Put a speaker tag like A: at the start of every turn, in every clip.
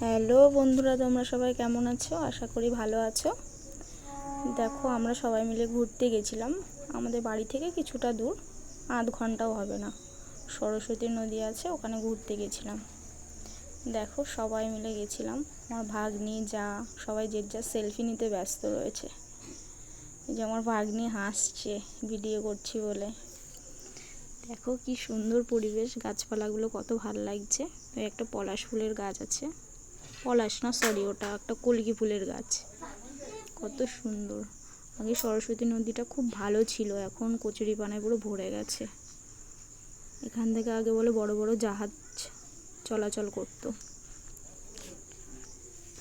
A: Hello বন্ধুরা, তোমরা সবাই কেমন আছো? আশা করি ভালো আছো। দেখো, আমরা সবাই মিলে ঘুরতে গেছিলাম। আমাদের বাড়ি থেকে কিছুটা দূর, আধ ঘন্টাও হবে না। সরস্বতী নদী আছে, ওখানে ঘুরতে গেছিলাম। দেখো, সবাই মিলে গেছিলাম। আমার ভাগ্নি, যা, সবাই যে যার সেলফি নিতে ব্যস্ত রয়েছে। এই যে আমার ভাগ্নি হাসছে ভিডিও করছি বলে। দেখো কি সুন্দর পরিবেশ, গাছপালাগুলো কত ভালো লাগছে। ওই একটা পলাশ ফুলের গাছ আছে, পলাশ না, সরি, ওটা একটা কলকি ফুলের গাছ। কত সুন্দর। আগে সরস্বতী নদীটা খুব ভালো ছিল, এখন কচুরিপানায় পুরো ভরে গেছে। এখান থেকে আগে বলে বড় বড় জাহাজ চলাচল করত।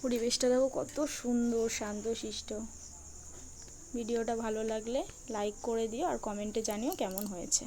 A: পরিবেশটা দেখো কত সুন্দর, শান্তশিষ্ট। ভিডিওটা ভালো লাগলে লাইক করে দিও আর কমেন্টে জানিও কেমন হয়েছে।